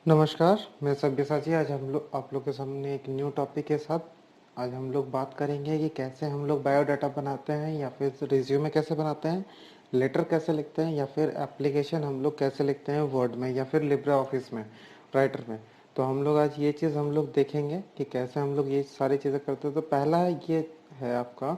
नमस्कार, मैं सब्यसाची। आज हम लोग आप लोग के सामने एक न्यू टॉपिक के साथ आज हम लोग बात करेंगे कि कैसे हम लोग बायोडाटा बनाते हैं या फिर रिज्यूमे कैसे बनाते हैं, लेटर कैसे लिखते हैं या फिर एप्लीकेशन हम लोग कैसे लिखते हैं वर्ड में या फिर लिब्रे ऑफिस में, राइटर में। तो हम लोग आज ये चीज़ हम लोग देखेंगे कि कैसे हम लोग ये सारी चीज़ें करते हैं। तो पहला ये है आपका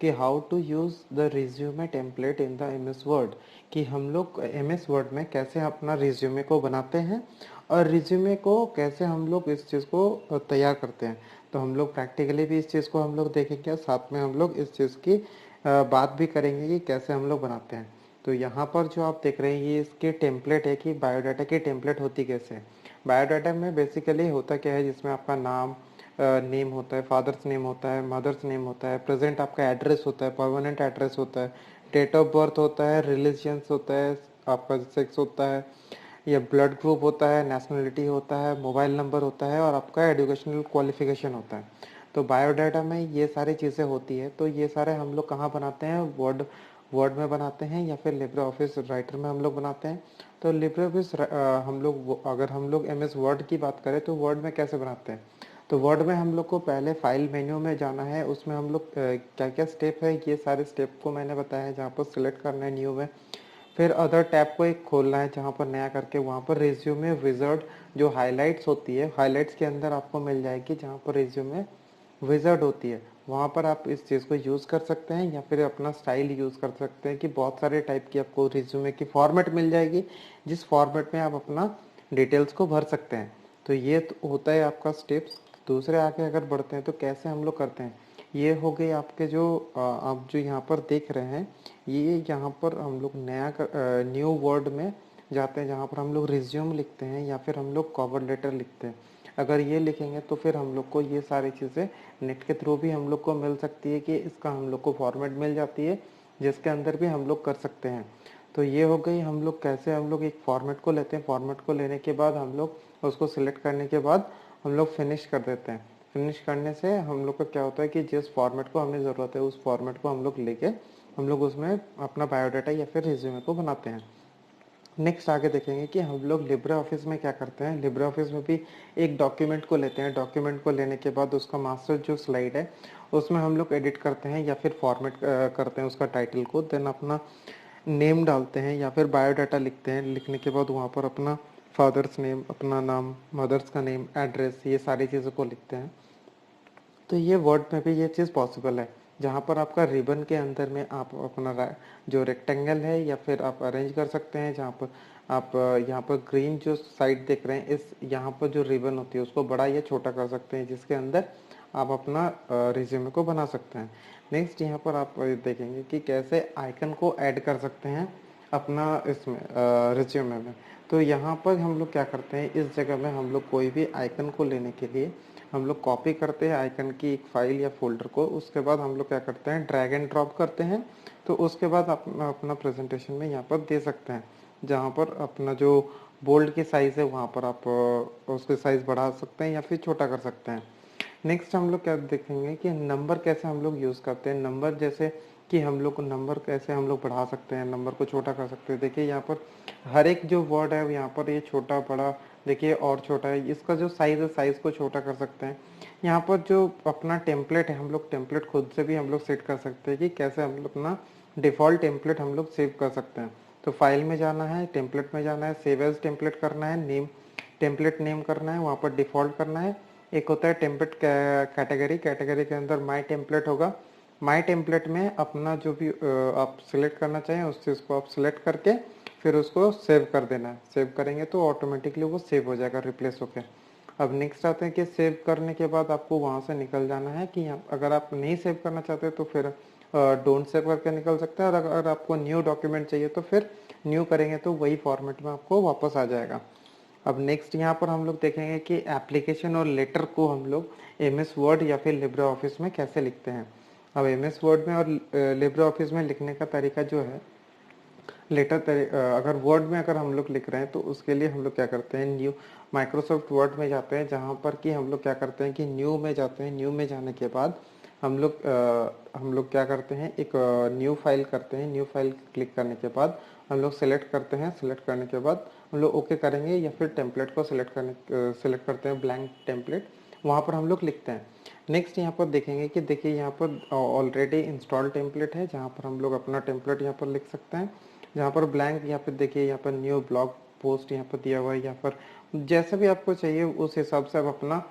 कि how to use the resume template in the M S Word, कि हम लोग एम एस वर्ड में कैसे अपना रिज्यूमे को बनाते हैं और रिज्यूमे को कैसे हम लोग इस चीज़ को तैयार करते हैं। तो हम लोग प्रैक्टिकली भी इस चीज़ को हम लोग देखेंगे और साथ में हम लोग इस चीज़ की बात भी करेंगे कि कैसे हम लोग बनाते हैं। तो यहाँ पर जो आप देख रहे हैं ये इसके टेम्पलेट है कि बायोडाटा की टेम्पलेट होती कैसे है। बायोडाटा में बेसिकली होता क्या है, जिसमें आपका नाम नेम होता है, फादर्स नेम होता है, मदर्स नेम होता है, प्रेजेंट आपका एड्रेस होता है, परमानेंट एड्रेस होता है, डेट ऑफ बर्थ होता है, रिलीजियंस होता है, आपका सेक्स होता है या ब्लड ग्रुप होता है, नेशनलिटी होता है, मोबाइल नंबर होता है और आपका एजुकेशनल क्वालिफिकेशन होता है। तो बायोडाटा में ये सारी चीज़ें होती है। तो ये सारे हम लोग कहाँ बनाते हैं, वर्ड वर्ड में बनाते हैं या फिर लिब्रे ऑफिस राइटर में हम लोग बनाते हैं। तो लिब्रे ऑफिस हम लोग अगर हम लोग एम एस वर्ड की बात करें तो वर्ड में कैसे बनाते हैं। तो वर्ड में हम लोग को पहले फाइल मेन्यू में जाना है, उसमें हम लोग क्या क्या स्टेप है ये सारे स्टेप को मैंने बताया है, जहाँ पर सिलेक्ट करना है न्यू में। फिर अदर टैब को एक खोलना है जहाँ पर नया करके, वहाँ पर रिज्यूमे विजर्ड जो हाइलाइट्स होती है, हाइलाइट्स के अंदर आपको मिल जाएगी जहाँ पर रिज्यूमे विजर्ड होती है। वहाँ पर आप इस चीज़ को यूज़ कर सकते हैं या फिर अपना स्टाइल यूज़ कर सकते हैं कि बहुत सारे टाइप की आपको रिज्यूमे की फॉर्मेट मिल जाएगी, जिस फॉर्मेट में आप अपना डिटेल्स को भर सकते हैं। तो ये तो होता है आपका स्टेप्स। दूसरे आगे अगर बढ़ते हैं तो कैसे हम लोग करते हैं, ये हो गए आपके जो आप जो यहाँ पर देख रहे हैं, ये यहाँ पर हम लोग न्यू वर्ड में जाते हैं जहाँ पर हम लोग रिज्यूम लिखते हैं या फिर हम लोग कवर लेटर लिखते हैं। अगर ये लिखेंगे तो फिर हम लोग को ये सारी चीज़ें नेट के थ्रू भी हम लोग को मिल सकती है कि इसका हम लोग को फॉर्मेट मिल जाती है, जिसके अंदर भी हम लोग कर सकते हैं। तो ये हो गई हम लोग कैसे हम लोग एक फॉर्मेट को लेते हैं। फॉर्मेट को लेने के बाद हम लोग उसको सिलेक्ट करने के बाद हम लोग फिनिश कर देते हैं। फिनिश करने से हम लोग का क्या होता है कि जिस फॉर्मेट को हमें ज़रूरत है उस फॉर्मेट को हम लोग लेके हम लोग उसमें अपना बायोडाटा या फिर रिज्यूमे को बनाते हैं। नेक्स्ट आगे देखेंगे कि हम लोग लिब्रे ऑफिस में क्या करते हैं। लिब्रे ऑफिस में भी एक डॉक्यूमेंट को लेते हैं। डॉक्यूमेंट को लेने के बाद उसका मास्टर जो स्लाइड है उसमें हम लोग एडिट करते हैं या फिर फॉर्मेट करते हैं उसका टाइटल को। देन अपना नेम डालते हैं या फिर बायोडाटा लिखते हैं। लिखने के बाद वहाँ पर अपना फादर्स नेम, अपना नाम, मदर्स का नेम, एड्रेस, ये सारी चीज़ों को लिखते हैं। तो ये वर्ड में भी ये चीज़ पॉसिबल है, जहाँ पर आपका रिबन के अंदर में आप अपना जो रेक्टेंगल है या फिर आप अरेंज कर सकते हैं, जहाँ पर आप यहाँ पर ग्रीन जो साइड देख रहे हैं, इस यहाँ पर जो रिबन होती है उसको बड़ा या छोटा कर सकते हैं, जिसके अंदर आप अपना रिज्यूमे को बना सकते हैं। नेक्स्ट यहाँ पर आप देखेंगे कि कैसे आइकन को ऐड कर सकते हैं अपना इसमें रिज्यूमे में। तो यहाँ पर हम लोग क्या करते हैं, इस जगह में हम लोग कोई भी आइकन को लेने के लिए हम लोग कॉपी करते हैं आइकन की एक फाइल या फोल्डर को। उसके बाद हम लोग क्या करते हैं, ड्रैग एंड ड्रॉप करते हैं। तो उसके बाद अपना प्रेजेंटेशन में यहाँ पर दे सकते हैं, जहाँ पर अपना जो बोल्ड की साइज़ है वहाँ पर आप उसके साइज़ बढ़ा सकते हैं या फिर छोटा कर सकते हैं। नेक्स्ट हम लोग क्या देखेंगे कि नंबर कैसे हम लोग यूज़ करते हैं। नंबर जैसे कि हम लोग नंबर कैसे हम लोग बढ़ा सकते हैं, नंबर को छोटा कर सकते हैं। देखिए यहाँ पर हर एक जो वर्ड है यहाँ पर ये छोटा बड़ा देखिए और छोटा है, इसका जो साइज़ है साइज़ को छोटा कर सकते हैं। यहाँ पर जो अपना टेम्पलेट है, हम लोग टेम्पलेट खुद से भी हम लोग सेट कर सकते हैं कि कैसे हम लोग अपना डिफ़ॉल्ट टेम्पलेट हम लोग सेव कर सकते हैं। तो फाइल में जाना है, टेम्पलेट में जाना है, सेव एज टेम्पलेट करना है, नेम टेम्पलेट नेम करना है, वहाँ पर डिफ़ॉल्ट करना है। एक होता है टेम्पलेट कैटेगरी, कैटेगरी के अंदर माई टेम्पलेट होगा। माई टेम्पलेट में अपना जो भी आप सिलेक्ट करना चाहें उस चीज़ को आप सिलेक्ट करके फिर उसको सेव कर देना है। सेव करेंगे तो ऑटोमेटिकली वो सेव हो जाएगा रिप्लेस होके। अब नेक्स्ट आते हैं कि सेव करने के बाद आपको वहाँ से निकल जाना है कि अगर आप नहीं सेव करना चाहते तो फिर डोंट सेव करके निकल सकते हैं। और अगर आपको न्यू डॉक्यूमेंट चाहिए तो फिर न्यू करेंगे तो वही फॉर्मेट में आपको वापस आ जाएगा। अब नेक्स्ट यहाँ पर हम लोग देखेंगे कि एप्लीकेशन और लेटर को हम लोग एम एस वर्ड या फिर लिब्रे ऑफिस में कैसे लिखते हैं। अब एम एस वर्ड में और लिब्रे ऑफिस में लिखने का तरीका जो है, अगर वर्ड में अगर हम लोग लिख रहे हैं तो उसके लिए हम लोग क्या करते हैं, न्यू माइक्रोसॉफ्ट वर्ड में जाते हैं, जहाँ पर कि हम लोग क्या करते हैं कि न्यू में जाते हैं। न्यू में जाने के बाद हम लोग क्या करते हैं, एक न्यू फाइल करते हैं। न्यू फाइल क्लिक करने के बाद हम लोग सेलेक्ट करते हैं। सेलेक्ट करने के बाद हम लोग ओके करेंगे या फिर टेम्पलेट को सिलेक्ट करते हैं ब्लैंक टेम्पलेट, वहाँ पर हम लोग लिखते हैं। नेक्स्ट यहाँ पर देखेंगे कि देखिए यहाँ पर ऑलरेडी इंस्टॉल टेम्पलेट है, जहाँ पर हम लोग अपना टेम्पलेट यहाँ पर लिख सकते हैं। जहाँ पर ब्लैंक यहाँ पर देखिए यहाँ पर न्यू ब्लॉग पोस्ट यहाँ पर दिया हुआ है, या फिर जैसा भी आपको चाहिए उस हिसाब से आप अपना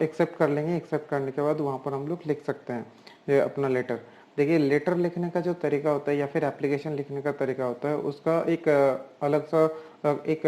एक्सेप्ट कर लेंगे। एक्सेप्ट करने के बाद वहाँ पर हम लोग लिख सकते हैं ये अपना लेटर। देखिए लेटर लिखने का जो तरीका होता है या फिर एप्लीकेशन लिखने का तरीका होता है, उसका एक अलग सा एक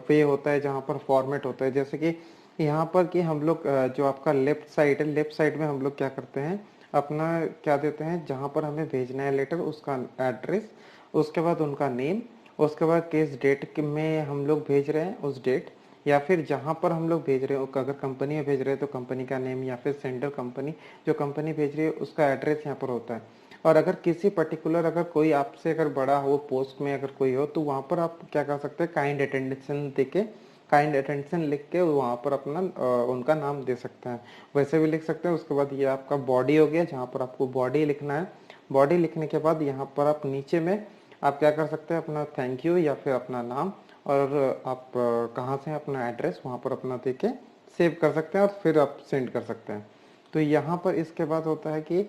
वे होता है जहाँ पर फॉर्मेट होता है। जैसे कि यहाँ पर कि हम लोग जो आपका लेफ्ट साइड है, लेफ्ट साइड में हम लोग क्या करते हैं, अपना क्या देते हैं, जहाँ पर हमें भेजना है लेटर उसका एड्रेस, उसके बाद उनका नेम, उसके बाद किस डेट में हम लोग भेज रहे हैं उस डेट, या फिर जहाँ पर हम लोग भेज रहे हो, अगर कंपनी में भेज रहे हैं तो कंपनी का नेम, या फिर सेंटर कंपनी जो कंपनी भेज रही है उसका एड्रेस यहाँ पर होता है। और अगर किसी पर्टिकुलर अगर कोई आपसे अगर बड़ा हो पोस्ट में अगर कोई हो, तो वहाँ पर आप क्या कर सकते हैं, काइंड अटेंशन दे के, काइंड अटेंशन लिख के वहाँ पर अपना उनका नाम दे सकते हैं, वैसे भी लिख सकते हैं। उसके बाद ये आपका बॉडी हो गया, जहाँ पर आपको बॉडी लिखना है। बॉडी लिखने के बाद यहाँ पर आप नीचे में आप क्या कर सकते हैं, अपना थैंक यू या फिर अपना नाम, और आप कहाँ से अपना एड्रेस वहाँ पर अपना दे के सेव कर सकते हैं और फिर आप सेंड कर सकते हैं। तो यहाँ पर इसके बाद होता है कि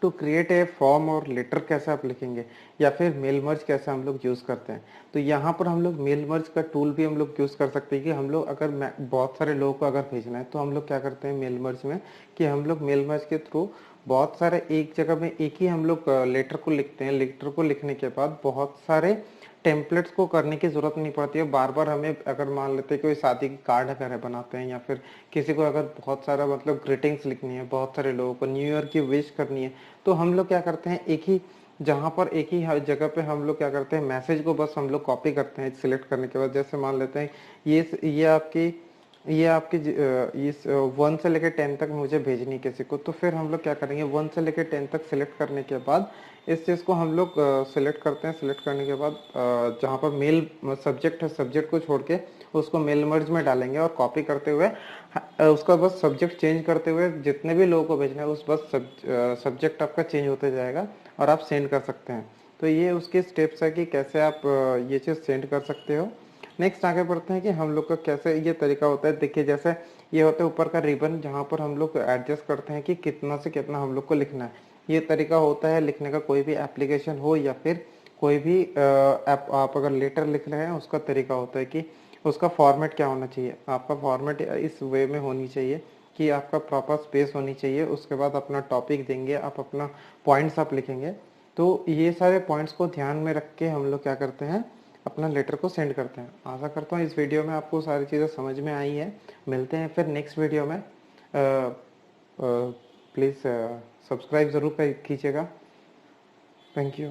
टू क्रिएट ए फॉर्म और लेटर कैसे आप लिखेंगे, या फिर मेल मर्ज कैसे हम लोग यूज़ करते हैं। तो यहाँ पर हम लोग मेल मर्ज का टूल भी हम लोग यूज़ कर सकते हैं कि हम लोग अगर बहुत सारे लोगों को अगर भेजना है तो हम लोग क्या करते हैं मेल मर्ज में, कि हम लोग मेल मर्ज के थ्रू बहुत सारे एक जगह में एक ही हम लोग लेटर को लिखते हैं। लेटर को लिखने के बाद बहुत सारे टेम्पलेट्स को करने की ज़रूरत नहीं पड़ती है बार बार हमें। अगर मान लेते हैं कोई शादी की कार्ड अगर है बनाते हैं, या फिर किसी को अगर बहुत सारा मतलब ग्रीटिंग्स लिखनी है, बहुत सारे लोगों को न्यू ईयर की विश करनी है, तो हम लोग क्या करते हैं, एक ही जहाँ पर एक ही हर जगह पे हम लोग क्या करते हैं, मैसेज को बस हम लोग कॉपी करते हैं सिलेक्ट करने के बाद। जैसे मान लेते हैं इस 1 से लेकर 10 तक मुझे भेजनी है किसी को, तो फिर हम लोग क्या करेंगे, 1 से लेकर 10 तक सिलेक्ट करने के बाद इस चीज़ को हम लोग सिलेक्ट करते हैं। सिलेक्ट करने के बाद जहाँ पर मेल सब्जेक्ट है, सब्जेक्ट को छोड़ के उसको मेल मर्ज में डालेंगे, और कॉपी करते हुए उसका बस सब्जेक्ट चेंज करते हुए जितने भी लोगों को भेजना है उस बस सब्जेक्ट आपका चेंज होते जाएगा और आप सेंड कर सकते हैं। तो ये उसके स्टेप्स है कि कैसे आप ये चीज़ सेंड कर सकते हो। नेक्स्ट आगे बढ़ते हैं कि हम लोग का कैसे ये तरीका होता है। देखिए जैसे ये होता है ऊपर का रिबन, जहाँ पर हम लोग एडजस्ट करते हैं कि कितना से कितना हम लोग को लिखना है। ये तरीका होता है लिखने का, कोई भी एप्लीकेशन हो या फिर कोई भी ऐप, आप अगर लेटर लिख रहे हैं उसका तरीका होता है कि उसका फॉर्मेट क्या होना चाहिए। आपका फॉर्मेट इस वे में होनी चाहिए कि आपका प्रॉपर स्पेस होनी चाहिए। उसके बाद अपना टॉपिक देंगे, आप अपना पॉइंट्स आप लिखेंगे। तो ये सारे पॉइंट्स को ध्यान में रख के हम लोग क्या करते हैं, अपना लेटर को सेंड करते हैं। आशा करता हूँ इस वीडियो में आपको सारी चीज़ें समझ में आई है। मिलते हैं फिर नेक्स्ट वीडियो में। प्लीज़ सब्सक्राइब ज़रूर कीजिएगा। Thank you.